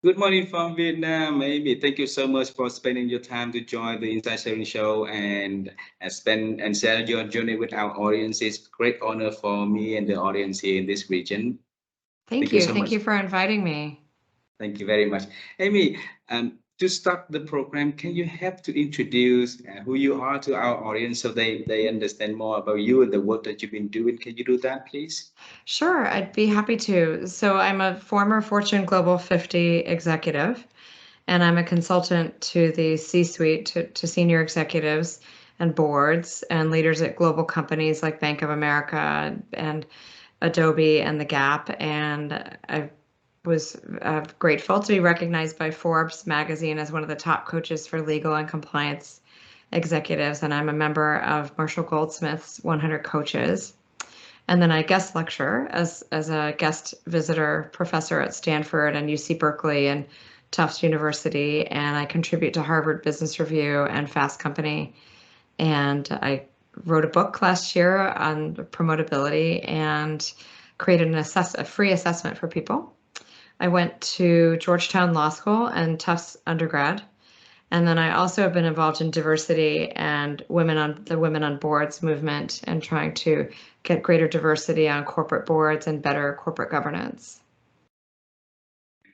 Good morning from Vietnam, Amy. Thank you so much for spending your time to join the Inside Sharing Show and spend and share your journey with our audience. It's great honor for me and the audience here in this region. Thank Thank you you. so Thank much. you for inviting me. Thank you very much, Amy. To start the program, can you help to introduce who you are to our audience so they understand more about you and the work that you've been doing? Can you do that, please? Sure, I'd be happy to. So, I'm a former Fortune Global 50 executive, and I'm a consultant to the C-suite, to senior executives and boards and leaders at global companies like Bank of America and Adobe and The Gap. And I was grateful to be recognized by Forbes magazine as one of the top coaches for legal and compliance executives. And I'm a member of Marshall Goldsmith's 100 Coaches. And then I guest lecture as a guest visitor professor at Stanford and UC Berkeley and Tufts University. And I contribute to Harvard Business Review and Fast Company. And I wrote a book last year on promotability and created a free assessment for people. I went to Georgetown Law School and Tufts undergrad. And then I also have been involved in diversity and women on boards movement and trying to get greater diversity on corporate boards and better corporate governance.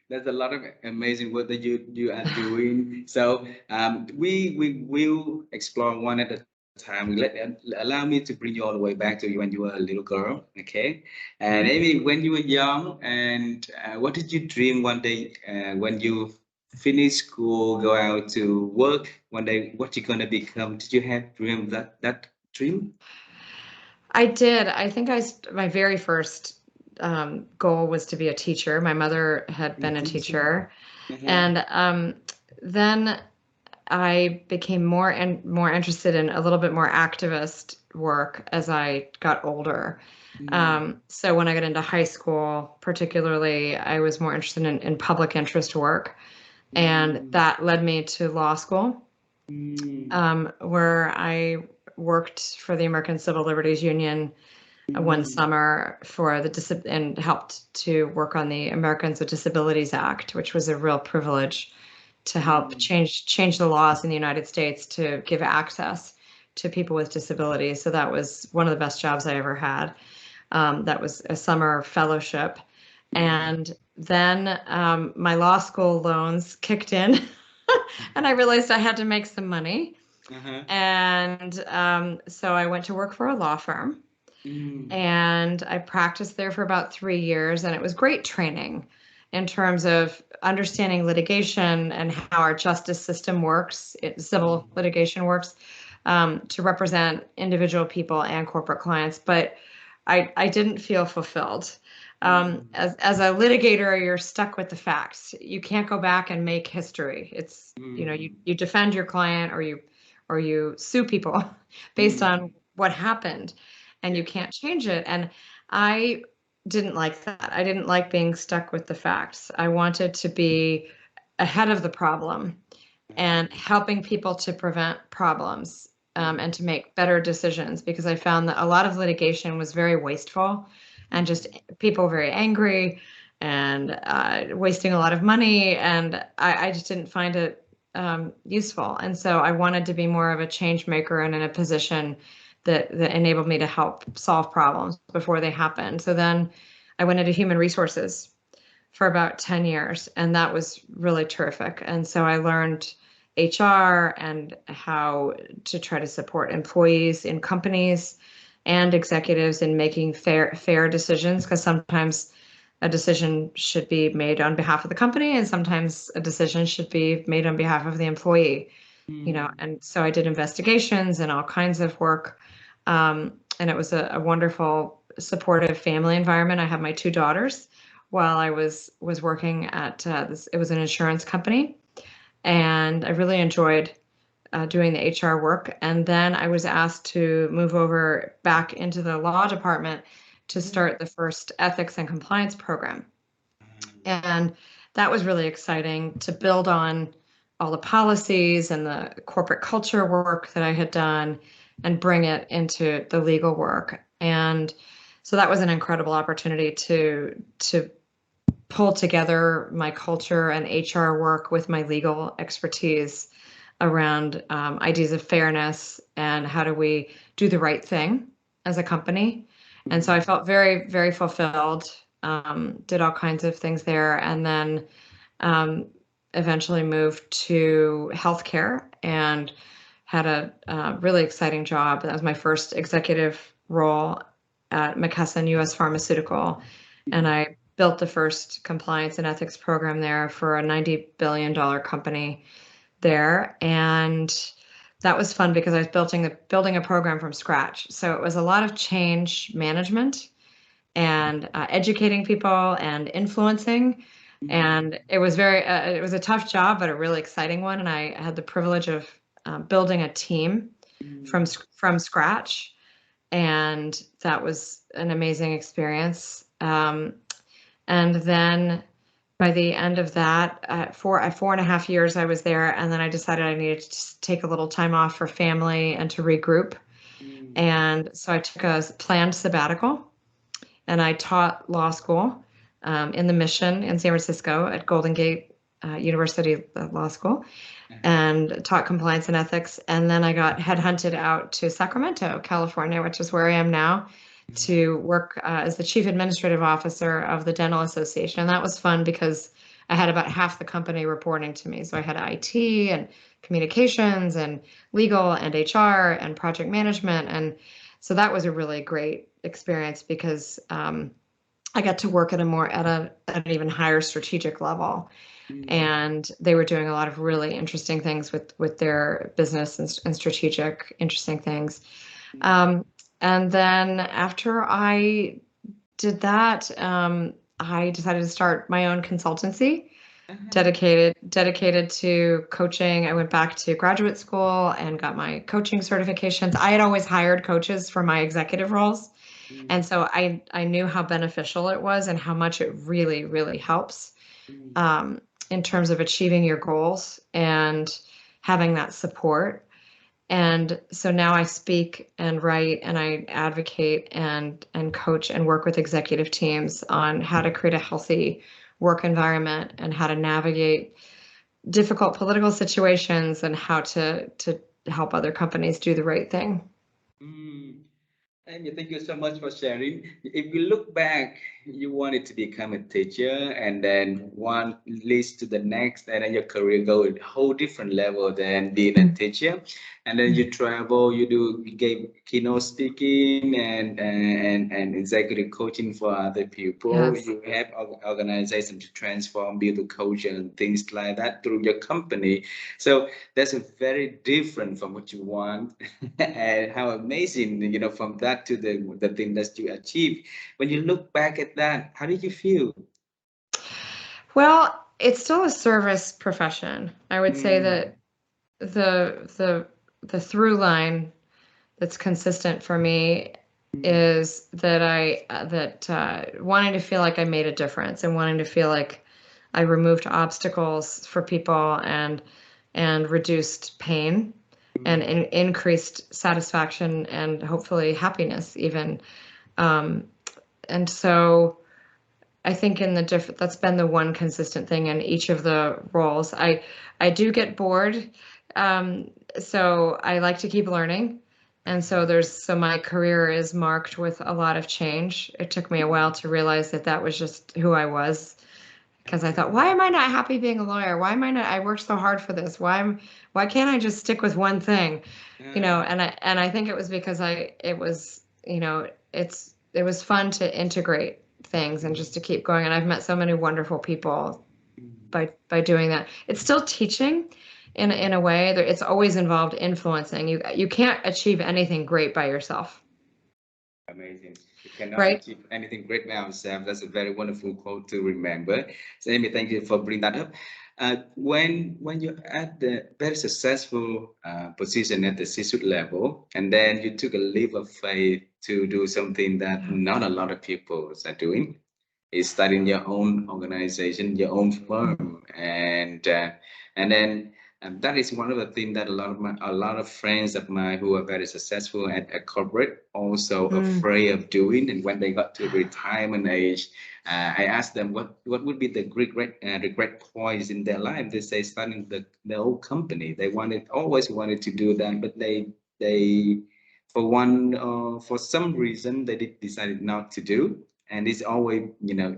There's a lot of amazing work that you are doing. So we will explore one at a time. Allow me to bring you all the way back to when you were a little girl, okay? And maybe when you were young, and what did you dream one day when you finish school, go out to work one day? What you gonna become? Did you have dream that dream? I did. I think my very first goal was to be a teacher. My mother had A been a teacher. teacher, Uh-huh. and then I became more and more interested in a little bit more activist work as I got older. So when I got into high school, particularly, I was more interested in public interest work, and that led me to law school, where I worked for the American Civil Liberties Union one summer and helped to work on the Americans with Disabilities Act, which was a real privilege to help change the laws in the United States to give access to people with disabilities. So that was one of the best jobs I ever had. That was a summer fellowship. And then my law school loans kicked in and I realized I had to make some money. And so I went to work for a law firm and I practiced there for about 3 years, and it was great training in terms of understanding litigation and how our justice system works, civil litigation works, to represent individual people and corporate clients. But I didn't feel fulfilled. As a litigator, you're stuck with the facts. You can't go back and make history. It's you defend your client or you sue people based on what happened, and you can't change it. And I didn't like that. I didn't like being stuck with the facts. I wanted to be ahead of the problem and helping people to prevent problems, and to make better decisions, because I found that a lot of litigation was very wasteful and just people very angry and wasting a lot of money. And I just didn't find it useful. And so I wanted to be more of a change maker and in a position that enabled me to help solve problems before they happen. So then I went into human resources for about 10 years, and that was really terrific. And so I learned HR and how to try to support employees in companies and executives in making fair decisions, because sometimes a decision should be made on behalf of the company and sometimes a decision should be made on behalf of the employee. And so I did investigations and all kinds of work. And it was a wonderful, supportive family environment. I had my two daughters while I was working at this. It was an insurance company, and I really enjoyed doing the HR work. And then I was asked to move over back into the law department to start the first ethics and compliance program. And that was really exciting to build on all the policies and the corporate culture work that I had done and bring it into the legal work. And so that was an incredible opportunity to pull together my culture and HR work with my legal expertise around ideas of fairness and how do we do the right thing as a company. And so I felt very, very fulfilled, did all kinds of things there, and then eventually moved to healthcare and had a really exciting job. That was my first executive role at McKesson US Pharmaceutical. And I built the first compliance and ethics program there for a $90 billion company there. And that was fun because I was building a program from scratch. So it was a lot of change management and educating people and influencing. And it was it was a tough job, but a really exciting one. And I had the privilege of building a team from scratch. And that was an amazing experience. And then by the end of that, 4.5 years I was there, and then I decided I needed to take a little time off for family and to regroup. And so I took a planned sabbatical, and I taught law school in the Mission in San Francisco at Golden Gate University Law School, and taught compliance and ethics. And then I got headhunted out to Sacramento, California, which is where I am now, to work as the chief administrative officer of the Dental Association. And that was fun because I had about half the company reporting to me. So I had IT and communications and legal and HR and project management. And so that was a really great experience because I got to work at an even higher strategic level. And they were doing a lot of really interesting things with their business and strategic interesting things. And then after I did that, I decided to start my own consultancy, dedicated to coaching. I went back to graduate school and got my coaching certifications. I had always hired coaches for my executive roles. And so I knew how beneficial it was and how much it really, really helps in terms of achieving your goals and having that support. And so now I speak and write and I advocate and coach and work with executive teams on how to create a healthy work environment and how to navigate difficult political situations and how to help other companies do the right thing. And thank you so much for sharing. If you look back, you wanted to become a teacher, and then one leads to the next, and then your career go a whole different level than being a teacher. And then you travel, you gave keynote speaking and executive coaching for other people. Yes. You have organization to transform, build a culture and things like that through your company. So that's a very different from what you want, and how amazing, from that to the thing that you achieved. When you look back at that, how did you feel? Well, it's still a service profession. I would say that the through line that's consistent for me is that wanting to feel like I made a difference and wanting to feel like I removed obstacles for people and reduced pain and increased satisfaction and hopefully happiness even. And so I think that's been the one consistent thing in each of the roles. I do get bored. So I like to keep learning. And so my career is marked with a lot of change. It took me a while to realize that was just who I was, because I thought, why am I not happy being a lawyer? Why am I not, I worked so hard for this. Why can't I just stick with one thing? And I think it was because it was fun to integrate things and just to keep going. And I've met so many wonderful people by doing that. It's still teaching in a way that it's always involved influencing. You can't achieve anything great by yourself. Amazing. You cannot achieve anything great by yourself. That's a very wonderful quote to remember. So Amii, thank you for bringing that up. When you're at the very successful position at the C-suite level, and then you took a leap of faith to do something that not a lot of people are doing, is starting your own organization, your own firm, and then And that is one of the things that a lot of friends of mine who are very successful at a corporate also afraid of doing. And when they got to retirement age, I asked them what would be the regret points in their life. They say starting the old company. They always wanted to do that, but they for some reason decided not to do, and it's always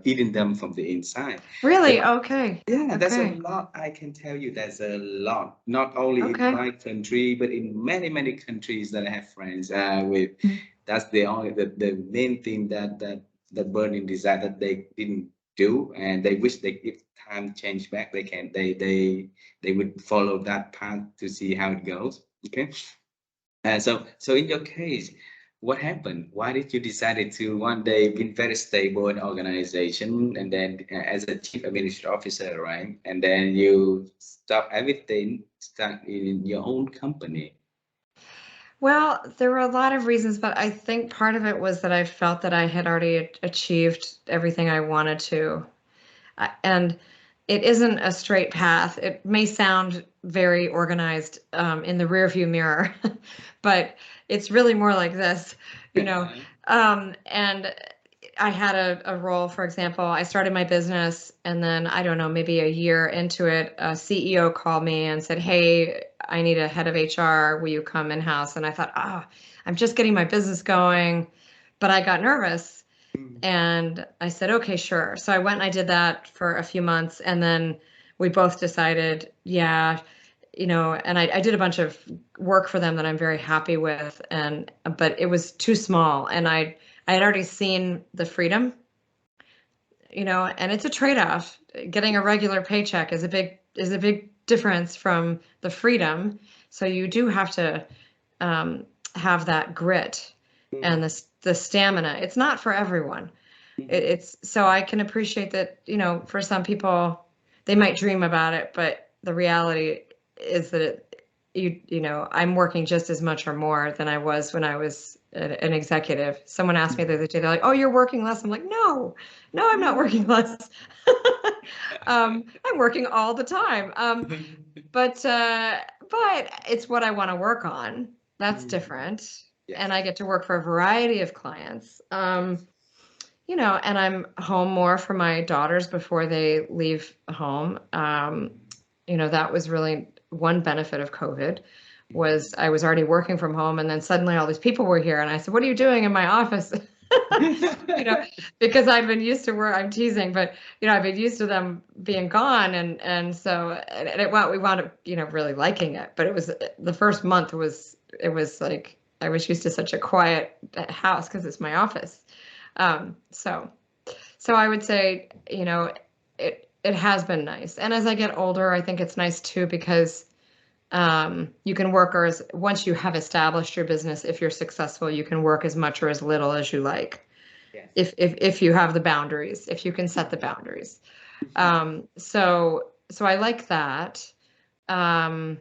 eating them from the inside. Really? Okay. Yeah, there's a Okay. lot I can tell you. There's a lot, not only in Okay. my country, but in many, many countries that I have friends with. Mm. That's the main thing that burning desire that they didn't do, and they wish they if time change back, they would follow that path to see how it goes. Okay. So in your case, what happened? Why did you decided to one day be very stable in organization and then as a chief administrative officer, right? And then you stop everything, start in your own company. Well, there were a lot of reasons, but I think part of it was that I felt that I had already achieved everything I wanted to. And it isn't a straight path. It may sound very organized in the rearview mirror, but it's really more like this, you know. And I had a role, for example, I started my business and then I don't know, maybe a year into it, a CEO called me and said, "Hey, I need a head of HR. Will you come in-house?" And I thought, I'm just getting my business going, but I got nervous. And I said, "Okay, sure." So I went and I did that for a few months. And then we both decided, yeah, and I did a bunch of work for them that I'm very happy with. But it was too small. And I had already seen the freedom, and it's a trade-off. Getting a regular paycheck is a big difference from the freedom. So you do have to have that grit and the stamina. It's not for everyone. It's so I can appreciate that, for some people, they might dream about it, but the reality is that I'm working just as much or more than I was when I was an executive. Someone asked me the other day, they're like, "Oh, you're working less." I'm like, no, I'm not working less. I'm working all the time. But it's what I want to work on. That's different. Yes. And I get to work for a variety of clients. And I'm home more for my daughters before they leave home. That was really one benefit of COVID was I was already working from home, and then suddenly all these people were here, and I said, "What are you doing in my office?" Because I've been used to work. I'm teasing, but I've been used to them being gone, and so we wound up really liking it. But it was the first month was like I was used to such a quiet house because it's my office. So I would say, it has been nice. And as I get older, I think it's nice too, because you can work once you have established your business, if you're successful, you can work as much or as little as you like. Yes. If you have the boundaries, if you can set the boundaries. So I like that, that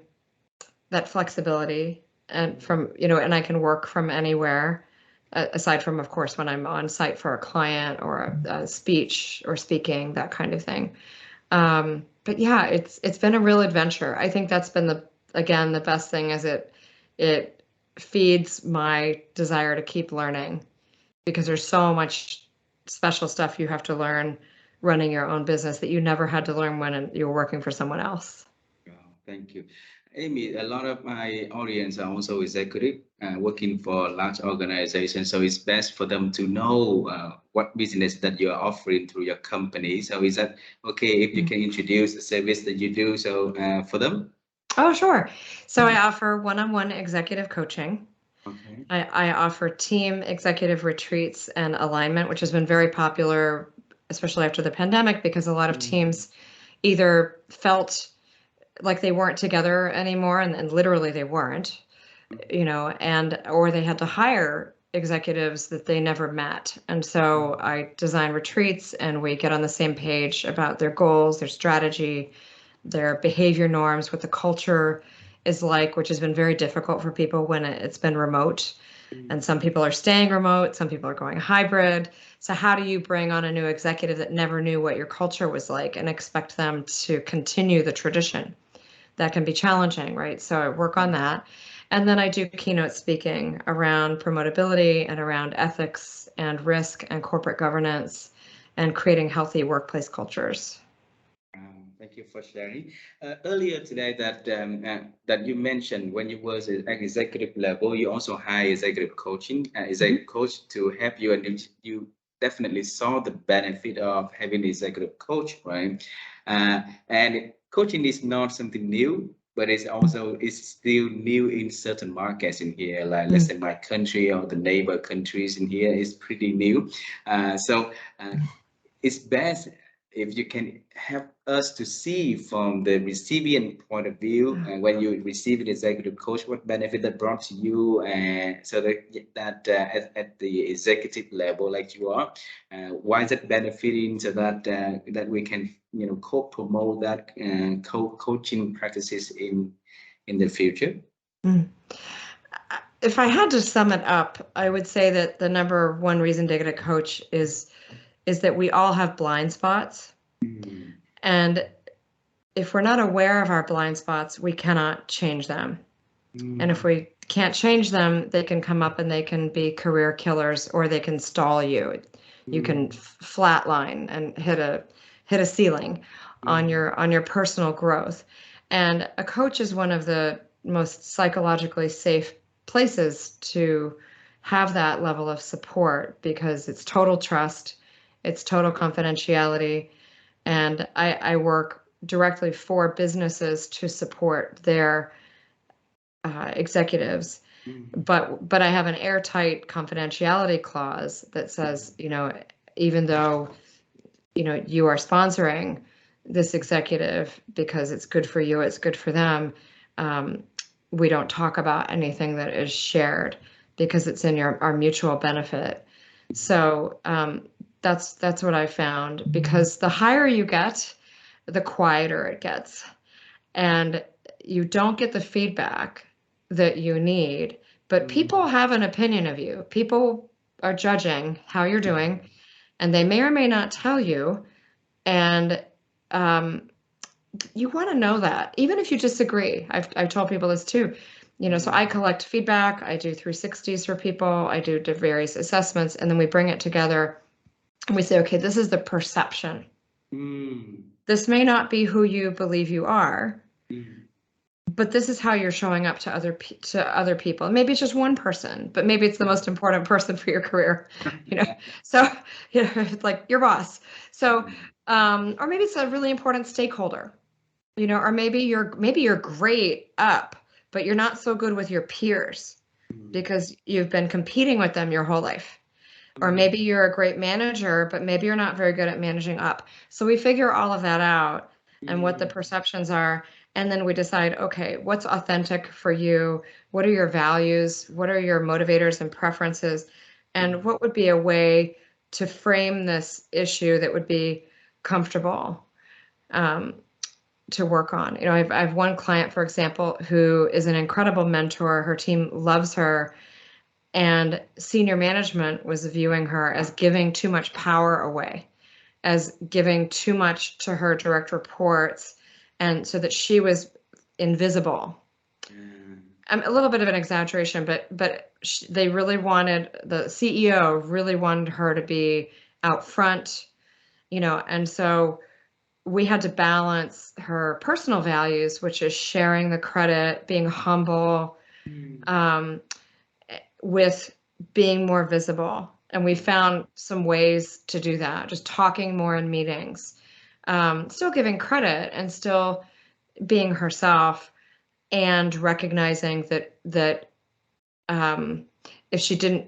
flexibility and and I can work from anywhere. Aside from, of course, when I'm on site for a client or a speech or speaking, that kind of thing. But yeah, it's been a real adventure. I think that's been the best thing is it feeds my desire to keep learning, because there's so much special stuff you have to learn running your own business that you never had to learn when you were working for someone else. Wow, thank you. Amii, a lot of my audience are also executive working for large organizations, so it's best for them to know what business that you're offering through your company. So is that okay if you can introduce the service that you do so for them? Oh, sure. So I offer one-on-one executive coaching. Okay. I offer team executive retreats and alignment, which has been very popular, especially after the pandemic, because a lot of teams either felt like they weren't together anymore, and literally they weren't, or they had to hire executives that they never met. And so I design retreats, and we get on the same page about their goals, their strategy, their behavior norms, what the culture is like, which has been very difficult for people when it's been remote. And some people are staying remote, some people are going hybrid. So how do you bring on a new executive that never knew what your culture was like and expect them to continue the tradition? that can be challenging, right? So I work on that. And then I do keynote speaking around promotability and around ethics and risk and corporate governance and creating healthy workplace cultures. Thank you for sharing. Earlier today, that you mentioned when you was at executive level, you also hire executive coaching, executive coach to help you, and you definitely saw the benefit of having an executive coach, right? And coaching is not something new, but it's still new in certain markets in here, like let's say my country or the neighbor countries in here is pretty new. So it's best if you can help us to see from the recipient point of view, and when you receive an executive coach, what benefit that brought to you, and so at the executive level, like you are, why is it benefiting, so that we can co-promote that coaching practices in the future. If I had to sum it up, I would say that the number one reason to get a coach is that we all have blind spots. And if we're not aware of our blind spots, we cannot change them. And if we can't change them, they can come up and they can be career killers, or they can stall you. You can flatline and hit a ceiling on your personal growth. And a coach is one of the most psychologically safe places to have that level of support, because it's total trust, it's total confidentiality, and I work directly for businesses to support their executives. But I have an airtight confidentiality clause that says, even though, you are sponsoring this executive because it's good for you, it's good for them, we don't talk about anything that is shared, because it's in our mutual benefit. So that's what I found, because the higher you get, the quieter it gets, and you don't get the feedback that you need. But people have an opinion of you. People are judging how you're doing, and they may or may not tell you. And you want to know that, even if you disagree. I've told people this too. So I collect feedback. I do 360s for people. I do various assessments, and then we bring it together. And we say, okay, this is the perception. This may not be who you believe you are, but this is how you're showing up to other people. And maybe it's just one person, but maybe it's the most important person for your career. So it's like your boss. So or maybe it's a really important stakeholder. Or maybe you're great up, but you're not so good with your peers because you've been competing with them your whole life. Or maybe you're a great manager, but maybe you're not very good at managing up. So we figure all of that out and what the perceptions are. And then we decide, okay, what's authentic for you? What are your values? What are your motivators and preferences? And what would be a way to frame this issue that would be comfortable to work on? I have one client, for example, who is an incredible mentor. Her team loves her. And senior management was viewing her as giving too much power away, as giving too much to her direct reports, and so that she was invisible. A little bit of an exaggeration, but they really wanted, the CEO really wanted her to be out front, and so we had to balance her personal values, which is sharing the credit, being humble, with being more visible. And we found some ways to do that, just talking more in meetings, still giving credit and still being herself, and recognizing that if she didn't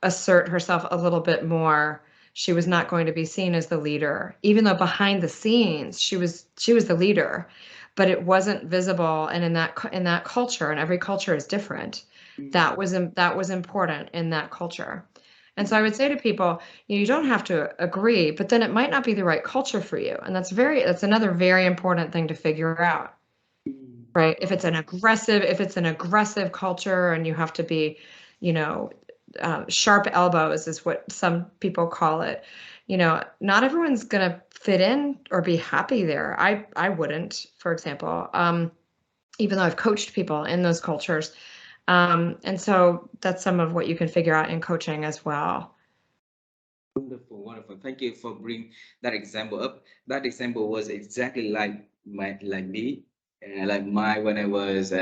assert herself a little bit more, she was not going to be seen as the leader, even though behind the scenes she was the leader, but it wasn't visible. And in that culture, and every culture is different, that was important in that culture. And so I would say to people, you don't have to agree, but then it might not be the right culture for you. And that's another very important thing to figure out, right? If it's an aggressive culture, and you have to be, sharp elbows is what some people call it. not everyone's going to fit in or be happy there. I wouldn't, for example, even though I've coached people in those cultures. And so that's some of what you can figure out in coaching as well. Wonderful, wonderful. Thank you for bringing that example up. That example was exactly like me, when I was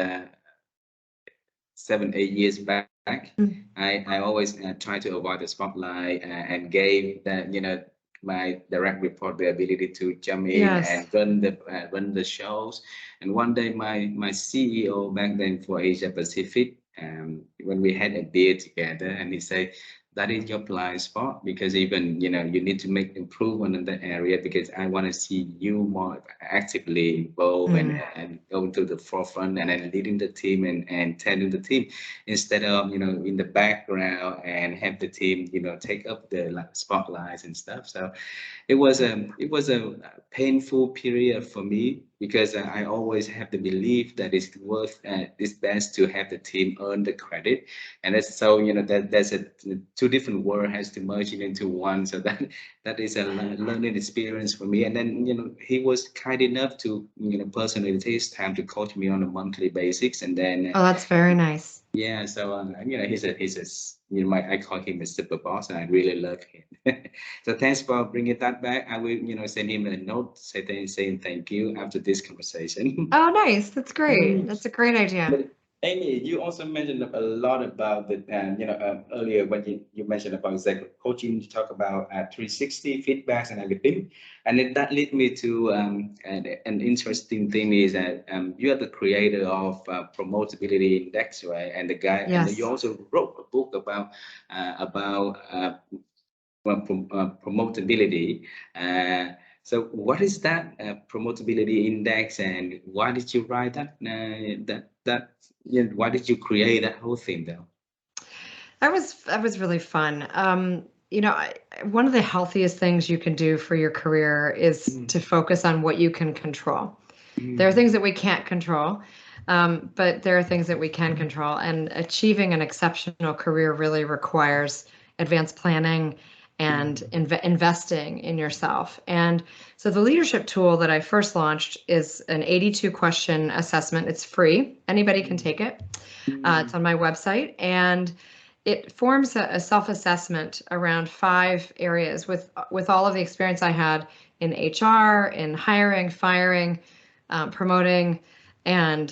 7, 8 years back. Mm. I always try to avoid the spotlight and gave that my direct report the ability to jump in Yes. and run the shows. And one day my CEO back then for Asia Pacific, when we had a beer together, and he said, that is your blind spot, because even you need to make improvement in that area, because I want to see you more actively involved and going to the forefront and then leading the team and telling the team, instead of in the background and have the team take up the spotlights and stuff. So it was a painful period for me, because I always have the belief that it's best to have the team earn the credit, and that's so that there's a two different world has to merge it into one. So that is a learning experience for me. And then he was kind enough to personally take his time to coach me on a monthly basis, and then Oh, that's very nice. yeah, so he's a I call him a super boss, and I really love him. So thanks for bringing that back. I will send him a note saying thank you after this conversation. Oh, nice. That's great. That's a great idea. But Amy, you also mentioned a lot about the earlier when you mentioned about executive coaching. You talk about 360 feedbacks and everything, and that led me to an interesting thing is that you are the creator of Promotability Index, right? And the guy, and Yes. you also wrote a book promotability. So what is that promotability index, and why did you write that? Why did you create that whole thing, though? That was really fun. One of the healthiest things you can do for your career is to focus on what you can control. There are things that we can't control, but there are things that we can control. And achieving an exceptional career really requires advanced planning and investing in yourself. And so the leadership tool that I first launched is an 82-question assessment. It's free. Anybody can take it. It's on my website, and it forms a self-assessment around 5 areas with all of the experience I had in HR, in hiring, firing, promoting, and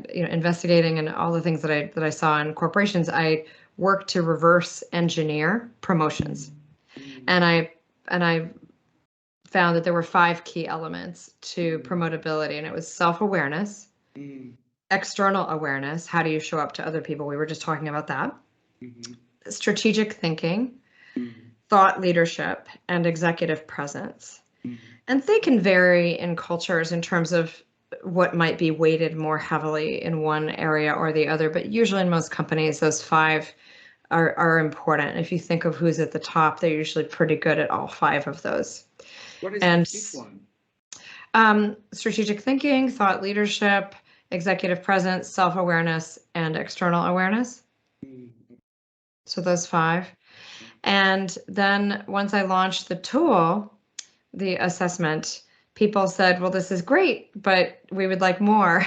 investigating, and all the things that I saw in corporations. I worked to reverse engineer promotions, and I found that there were 5 key elements to promotability, and it was self-awareness, external awareness. How do you show up to other people? We were just talking about that. Strategic thinking, thought leadership, and executive presence. And they can vary in cultures in terms of what might be weighted more heavily in one area or the other, but usually in most companies, those 5 are important. If you think of who's at the top, they're usually pretty good at all 5 of those. What is And the fifth one? Strategic thinking, thought leadership, executive presence, self-awareness, and external awareness. So those 5. And then once I launched the tool, the assessment, people said, well, this is great, but we would like more.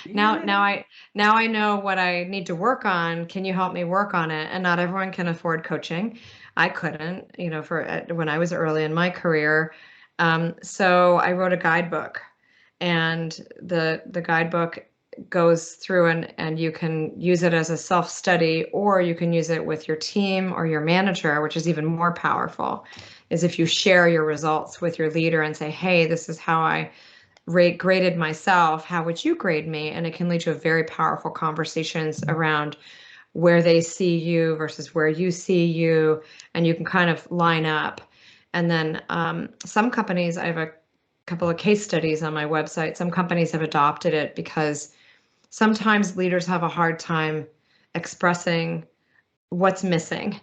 Now I know what I need to work on. Can you help me work on it? And not everyone can afford coaching. I couldn't, when I was early in my career. So I wrote a guidebook, and the guidebook goes through, and you can use it as a self-study, or you can use it with your team or your manager, which is even more powerful, is if you share your results with your leader and say, hey, this is how I graded myself. How would you grade me? And it can lead to very powerful conversations around where they see you versus where you see you, and you can kind of line up. And then some companies, I have a couple of case studies on my website. Some companies have adopted it because sometimes leaders have a hard time expressing what's missing.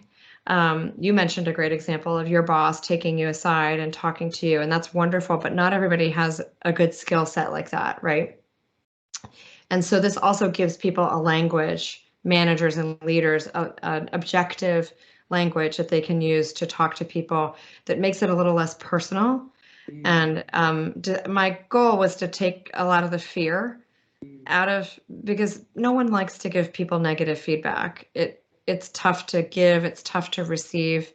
You mentioned a great example of your boss taking you aside and talking to you, and that's wonderful, but not everybody has a good skill set like that, right? And so this also gives people a language, managers and leaders, an objective language that they can use to talk to people that makes it a little less personal. And my goal was to take a lot of the fear out of, because no one likes to give people negative feedback. It's tough to give, it's tough to receive,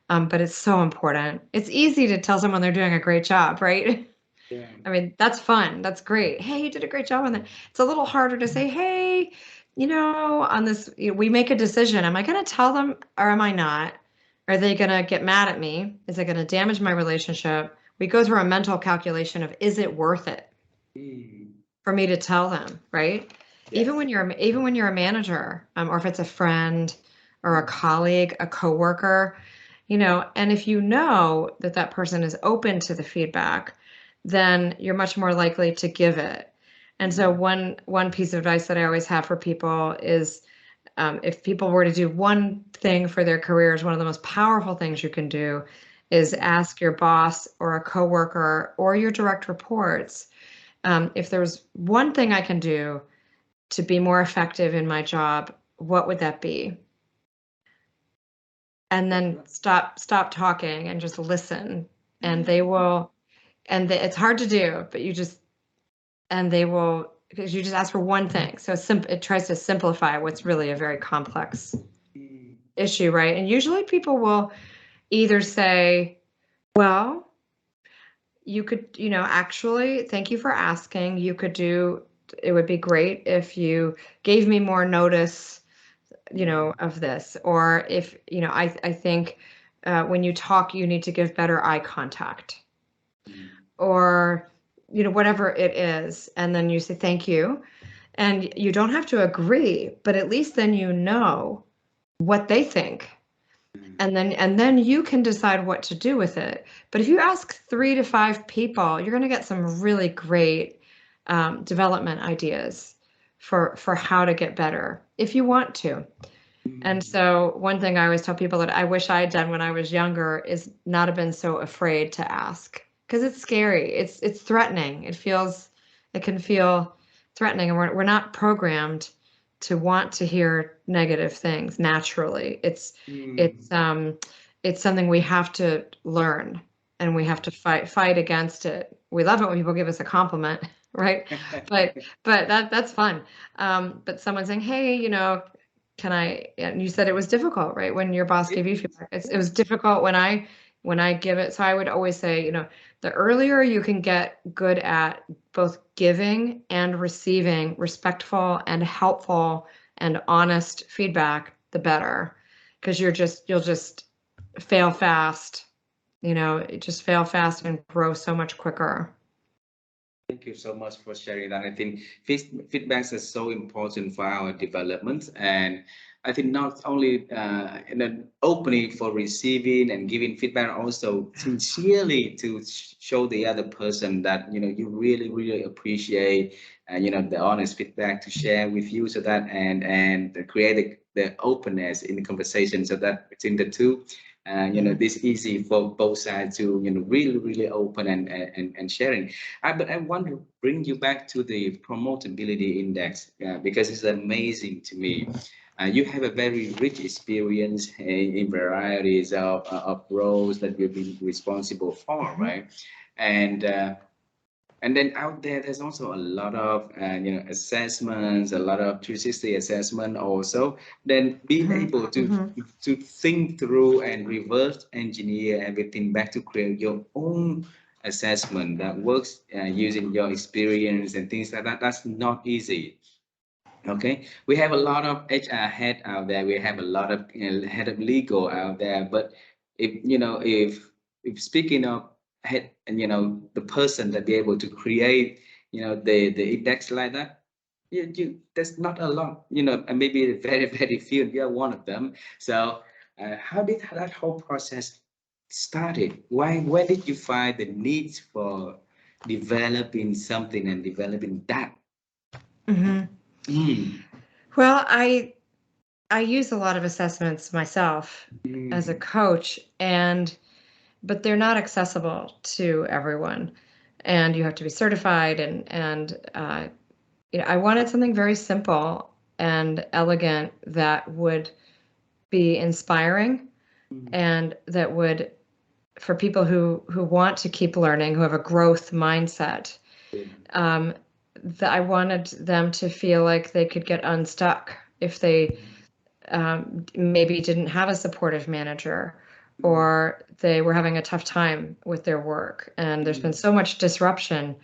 but it's so important. It's easy to tell someone they're doing a great job, right? Yeah. I mean, that's fun. That's great. Hey, you did a great job on that. It's a little harder to say, hey, on this, we make a decision. Am I going to tell them or am I not? Are they going to get mad at me? Is it going to damage my relationship? We go through a mental calculation of, is it worth it for me to tell them, right? Yes. Even when you're a manager, or if it's a friend or a colleague, a coworker, and if you know that that person is open to the feedback, then you're much more likely to give it. And so one piece of advice that I always have for people is, if people were to do one thing for their careers, one of the most powerful things you can do is ask your boss or a coworker or your direct reports, if there's one thing I can do to be more effective in my job, what would that be? And then stop talking and just listen, and they will, it's hard to do, but they will, because you just ask for one thing. So it tries to simplify what's really a very complex issue, right? And usually people will either say, well, you could, actually, thank you for asking. It would be great if you gave me more notice, of this. Or if, I think when you talk, you need to give better eye contact. Or, whatever it is. And then you say, thank you. And you don't have to agree, but at least then you know what they think. And then you can decide what to do with it. But if you ask 3 to 5 people, you're going to get some really great development ideas for how to get better if you want to. And so one thing I always tell people that I wish I had done when I was younger is not have been so afraid to ask, because it's scary. It's threatening. It can feel threatening, and we're not programmed to want to hear negative things naturally. It's something we have to learn, and we have to fight against it. We love it when people give us a compliment, right? But that's fun. But someone saying, hey, can I, and you said it was difficult, right? When your boss gave you feedback, it was difficult when I give it. So I would always say, the earlier you can get good at both giving and receiving respectful and helpful and honest feedback, the better, because you'll just fail fast, just fail fast and grow so much quicker. Thank you so much for sharing that. I think feedbacks are so important for our development, and I think not only in an opening for receiving and giving feedback, also sincerely to show the other person that you really appreciate, the honest feedback to share with you, so that and create the openness in the conversation, so that between the two. This easy for both sides to really open and sharing. But I want to bring you back to the promotability index, because it's amazing to me. You have a very rich experience in varieties of roles that you've been responsible for, right? And then out there, there's also a lot of assessments, a lot of 360 assessment also. Then being able to think through and reverse engineer everything back to create your own assessment that works using your experience and things like that. That's not easy. Okay, we have a lot of HR head out there. We have a lot of head of legal out there. But if speaking of head, and the person that be able to create the index like that, there's not a lot, and maybe very few. You're one of them. So how did that whole process started? Where did you find the needs for developing something and developing that? Well, I use a lot of assessments myself as a coach, but they're not accessible to everyone, and you have to be certified. And I wanted something very simple and elegant that would be inspiring, and that would, for people who want to keep learning, who have a growth mindset, that I wanted them to feel like they could get unstuck if they maybe didn't have a supportive manager, or they were having a tough time with their work. And there's been so much disruption.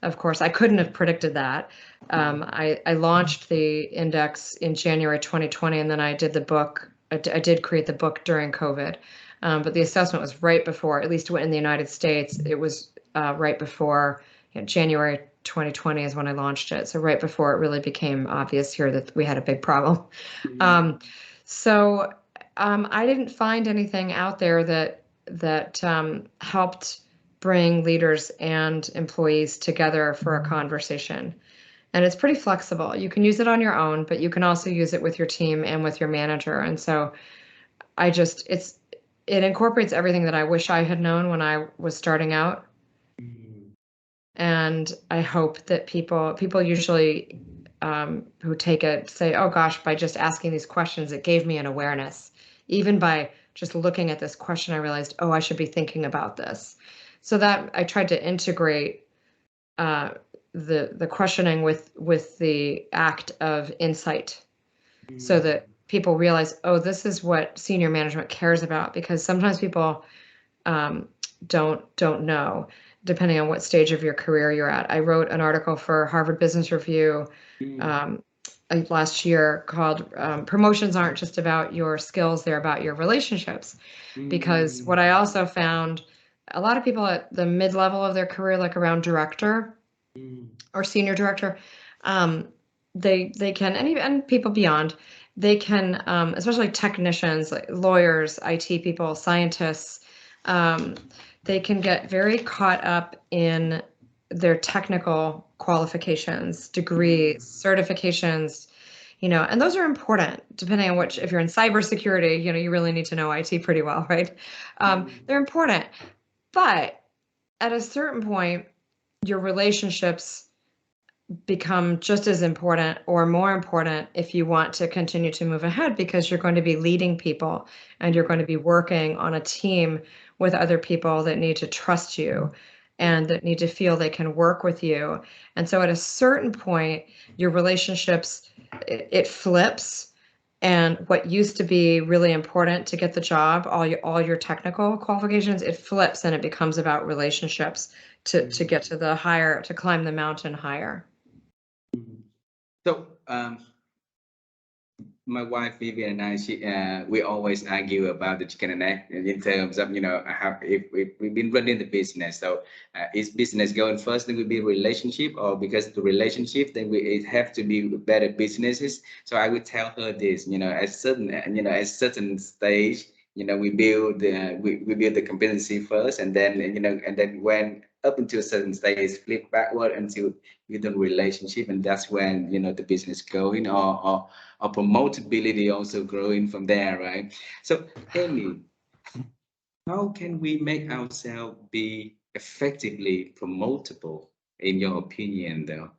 Of course, I couldn't have predicted that. I launched the index in January 2020, and then I did the book. I did create the book during COVID, but the assessment was right before, at least in the United States, it was right before, January 2020 is when I launched it. So right before it really became obvious here that we had a big problem. So I didn't find anything out there that helped bring leaders and employees together for a conversation. And it's pretty flexible. You can use it on your own, but you can also use it with your team and with your manager. And so it incorporates everything that I wish I had known when I was starting out. And I hope that people usually who take it say, oh gosh, by just asking these questions, it gave me an awareness. Even by just looking at this question, I realized, oh, I should be thinking about this. So that I tried to integrate the questioning with the act of insight, so that people realize, oh, this is what senior management cares about. Because sometimes people don't know, depending on what stage of your career you're at. I wrote an article for Harvard Business Review last year called "Promotions Aren't Just About Your Skills, They're About Your Relationships." Because what I also found, a lot of people at the mid-level of their career, like around director or senior director, they can, and people beyond, they can, especially technicians, like lawyers, IT people, scientists, they can get very caught up in their technical qualifications, degrees, certifications, and those are important depending on which, if you're in cybersecurity, you really need to know IT pretty well, right? They're important, but at a certain point, your relationships become just as important or more important if you want to continue to move ahead, because you're going to be leading people and you're going to be working on a team with other people that need to trust you and that need to feel they can work with you. And so at a certain point, your relationships, it flips, and what used to be really important to get the job, all your technical qualifications, it flips and it becomes about relationships to get to the higher, to climb the mountain higher. So my wife Vivian and I, we always argue about the chicken and egg in terms of, how if we've been running the business. So is business going first, then will be relationship, or because the relationship, then it have to be better businesses. So I would tell her this, at certain stage, we build we build the competency first, and then when up until a certain stage, flip backward until you the relationship, and that's when the business going, or promotability also growing from there, right? So Amii, how can we make ourselves be effectively promotable, in your opinion, though?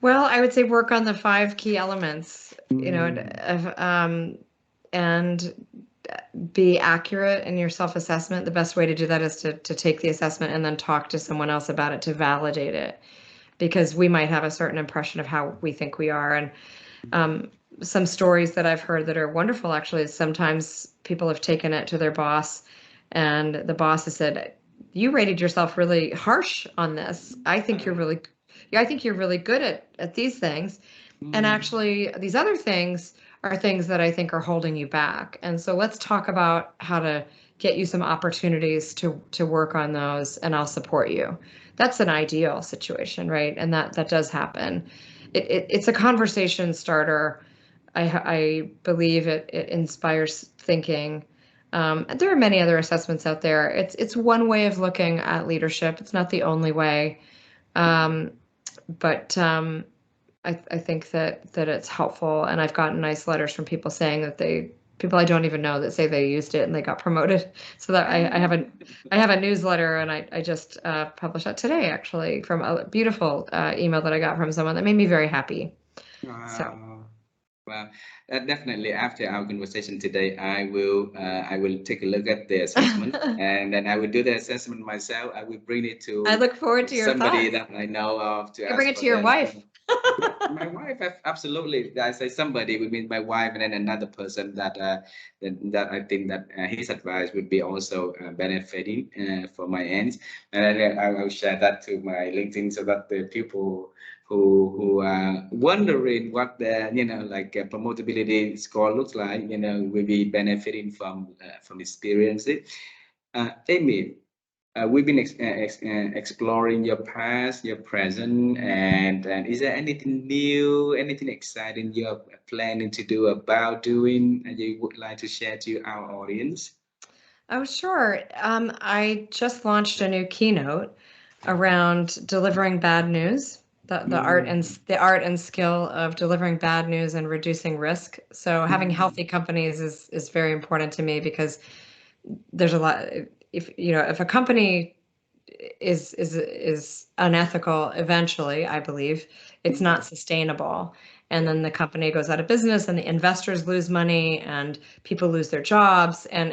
Well, I would say work on the 5 key elements, and be accurate in your self-assessment. The best way to do that is to take the assessment and then talk to someone else about it to validate it, because we might have a certain impression of how we think we are. And some stories that I've heard that are wonderful, actually, is sometimes people have taken it to their boss, and the boss has said, you rated yourself really harsh on this. I think you're really good at these things. And actually, these other things are things that I think are holding you back. And so let's talk about how to get you some opportunities to work on those, and I'll support you. That's an ideal situation, right? And that does happen. It's a conversation starter. I believe it inspires thinking. There are many other assessments out there. It's one way of looking at leadership. It's not the only way. But I think that it's helpful, and I've gotten nice letters from people saying that people I don't even know that say they used it and they got promoted. So that I have a newsletter, and I just published that today, actually, from a beautiful email that I got from someone that made me very happy. Wow. So Well, definitely after our conversation today, I will take a look at the assessment, and then I will do the assessment myself. I will bring it I to look forward to your somebody thoughts. that I know of to You can bring ask it for to your them. wife. Yeah, my wife, absolutely. I say somebody, we mean my wife, and then another person that I think that his advice would be also benefiting for my ends, and then I will share that to my LinkedIn so that the people who are wondering what the like promotability score looks like, will be benefiting from experience it. Amy, we've been exploring your past, your present, and is there anything new, anything exciting you're planning to do about doing, and you would like to share to our audience? Oh, sure. I just launched a new keynote around delivering bad news, Mm. the art and skill of delivering bad news and reducing risk. So having Mm. healthy companies is very important to me because there's a lot. If a company is unethical, eventually, I believe it's not sustainable, and Yeah. then the company goes out of business, and the investors lose money, and people lose their jobs, and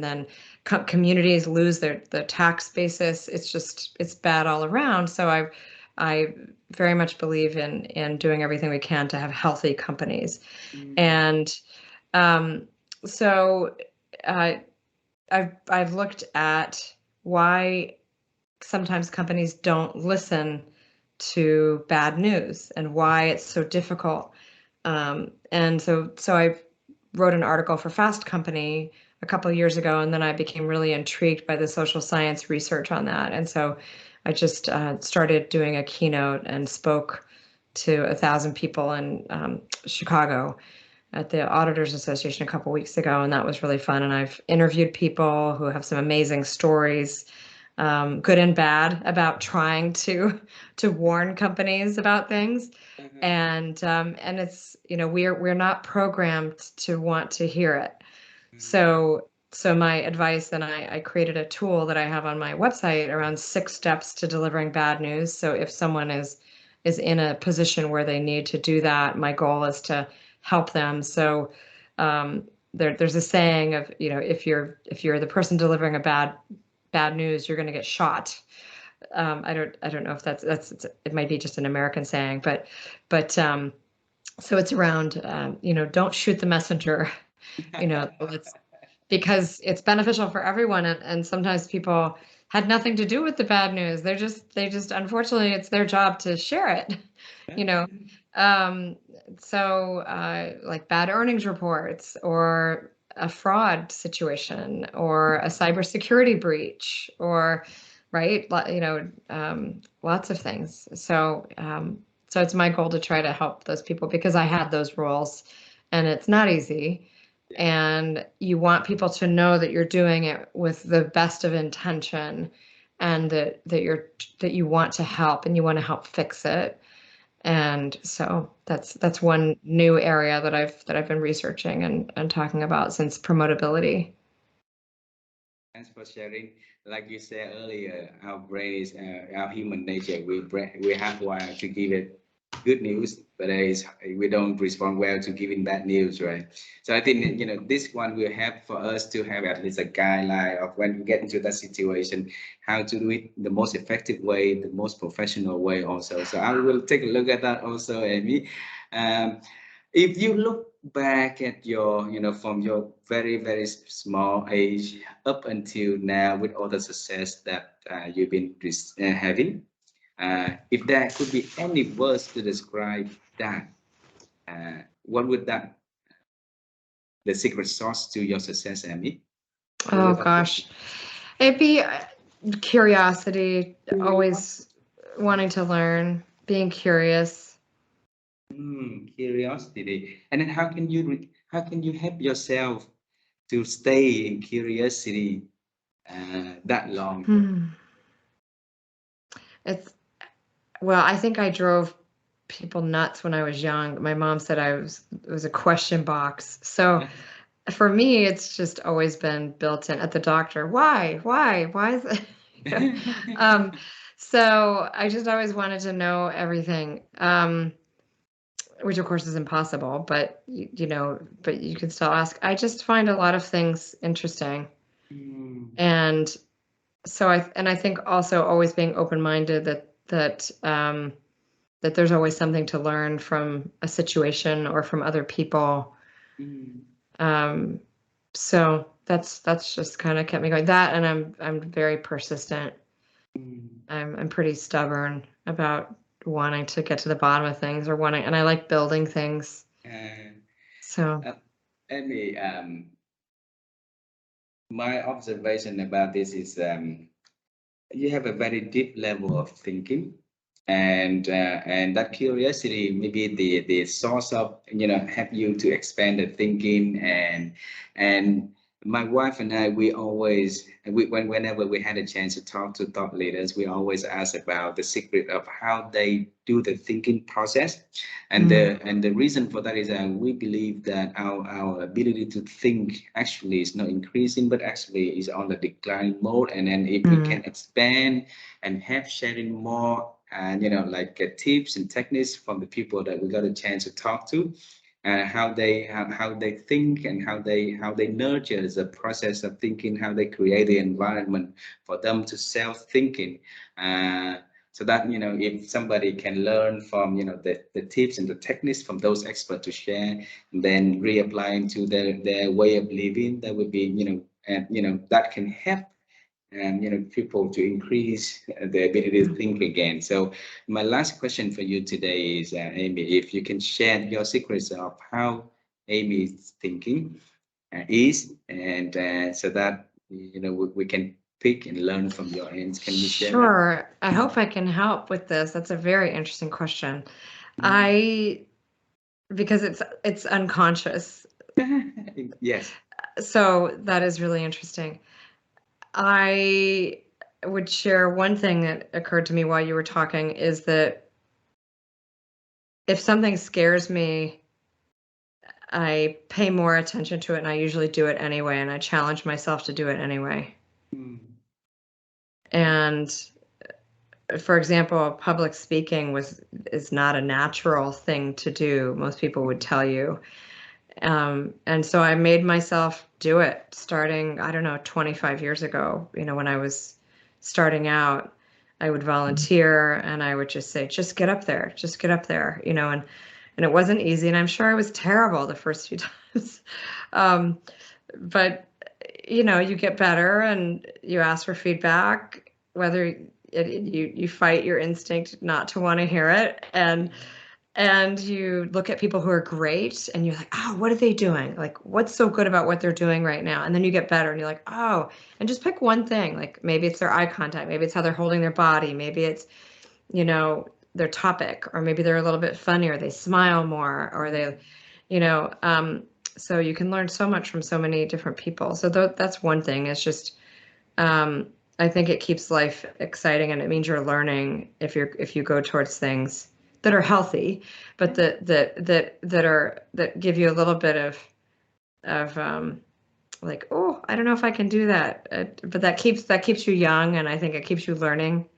then communities lose their tax basis. It's bad all around. So I very much believe in doing everything we can to have healthy companies, Mm. and um, so uh, I've looked at why sometimes companies don't listen to bad news and why it's so difficult. And so I wrote an article for Fast Company a couple of years ago, and then I became really intrigued by the social science research on that. And so I just started doing a keynote and spoke to 1,000 people in Chicago at the Auditors Association a couple weeks ago, and that was really fun. And I've interviewed people who have some amazing stories, good and bad, about trying to warn companies about things. Uh-huh. And it's we're not programmed to want to hear it. Mm. So my advice, and I created a tool that I have on my website around 6 steps to delivering bad news. So if someone is in a position where they need to do that, my goal is to help them. So there's a saying of, if you're the person delivering a bad news, you're going to get shot. I don't know if it might be just an American saying, but so it's around, don't shoot the messenger. Let's because it's beneficial for everyone, and sometimes people had nothing to do with the bad news. They just unfortunately it's their job to share it. you know um like bad earnings reports, or a fraud situation, or a cybersecurity breach, or right, lots of things. So it's my goal to try to help those people, because I had those roles, and it's not easy, Yeah. and you want people to know that you're doing it with the best of intention, and that you want to help, and you want to help fix it. And so that's one new area that I've been researching and talking about since promotability. Thanks for sharing. Like you said earlier, our brain is our human nature. We have wired to give it good news, but we don't respond well to giving bad news, right? So I think that, this one will help for us to have at least a guideline of when we get into that situation, how to do it the most effective way, the most professional way, also. So I will take a look at that also, Amy. Um, if you look back at your, from your very, very small age up until now, with all the success that you've been having, if there could be any words to describe that, what would that, the secret sauce to your success, Amy? What Oh would that gosh, be? it'd be curiosity, always wanting to learn, being curious. Curiosity. And then how can you help yourself to stay in curiosity that long? Hmm. It's Well, I think I drove people nuts when I was young. My mom said it was a question box. So for me, it's just always been built in. At the doctor, why is it? You know? um, so I just always wanted to know everything. which of course is impossible, but you know, but you can still ask. I just find a lot of things interesting. And so I think also always being open-minded that there's always something to learn from a situation or from other people. So that's just kind of kept me going. That, and I'm very persistent. I'm pretty stubborn about wanting to get to the bottom of things, or wanting, and I like building things. So Amy, my observation about this is you have a very deep level of thinking, and that curiosity maybe the source of help you to expand the thinking. And my wife and I, whenever we had a chance to talk to thought leaders, we always ask about the secret of how they do the thinking process. And the reason for that is that we believe that our ability to think actually is not increasing, but actually is on the decline mode. And then if we can expand and have sharing more, and like tips and techniques from the people that we got a chance to talk to, and how they think, and how they nurture the process of thinking, how they create the environment for them to self-thinking. So that if somebody can learn from the tips and the techniques from those experts to share, and then reapply into their way of living, that would be and that can help people to increase the ability to think again. So my last question for you today is, Amy, if you can share your secrets of how Amy's thinking is, and so that we can pick and learn from your ends. Can you share that? sure. I hope I can help with this. That's a very interesting question. Because it's unconscious. Yes. So that is really interesting. I would share one thing that occurred to me while you were talking, is that if something scares me, I pay more attention to it, and I usually do it anyway, and I challenge myself to do it anyway. And for example, public speaking is not a natural thing to do. Most people would tell you. And so I made myself do it starting, I don't know, 25 years ago. When I was starting out, I would volunteer, and I would just say, just get up there, and it wasn't easy. And I'm sure I was terrible the first few times. But you get better, and you ask for feedback, whether you fight your instinct not to want to hear it, and you look at people who are great, and you're like, oh, what are they doing? Like, what's so good about what they're doing right now? And then you get better, and you're like, oh, and just pick one thing. Like, maybe it's their eye contact, maybe it's how they're holding their body, maybe it's their topic, or maybe they're a little bit funnier, they smile more, or they so you can learn so much from so many different people. So that's one thing. It's just I think it keeps life exciting, and it means you're learning if you go towards things that are healthy, but that give you a little bit of like, oh, I don't know if I can do that, but that keeps you young, and I think it keeps you learning.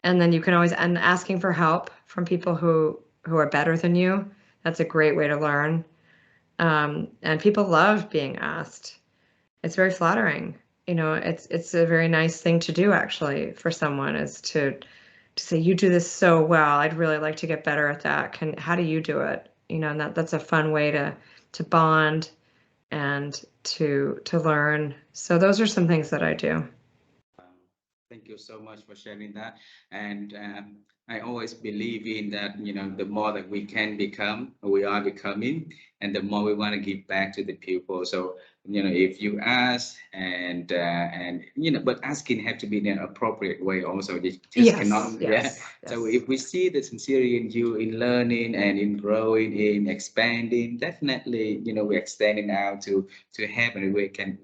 And then you can always, and asking for help from people who are better than you. That's a great way to learn. And people love being asked. It's very flattering. It's a very nice thing to do, actually, for someone, is to say, you do this so well, I'd really like to get better at that. How do you do it? And that's a fun way to bond and to learn. So those are some things that I do. Thank you so much for sharing that. And I always believe in that, the more that we can become, we are becoming, and the more we want to give back to the people. So, if you ask, and but asking have to be in an appropriate way also. Just Yes, cannot, yes, yeah. So yes. if we see the sincerity in you, in learning and in growing, in expanding, definitely, we're extending out to help, and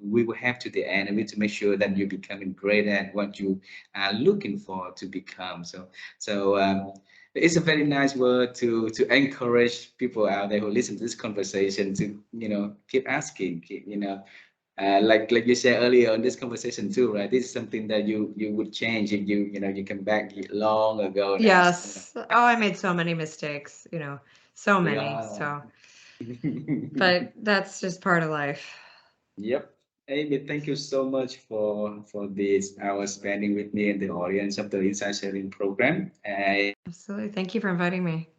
we will have to the end, and we need to make sure that you're becoming greater at what you are looking for to become. So it's a very nice word to encourage people out there who listen to this conversation to keep asking, like you said earlier in this conversation too, right? This is something that you would change if you come back long ago and ask. Yes. Oh, I made so many mistakes, So We many. are. So, but that's just part of life. Yep. Amy, thank you so much for this hour spending with me and the audience of the Insight Sharing program. Absolutely. Thank you for inviting me.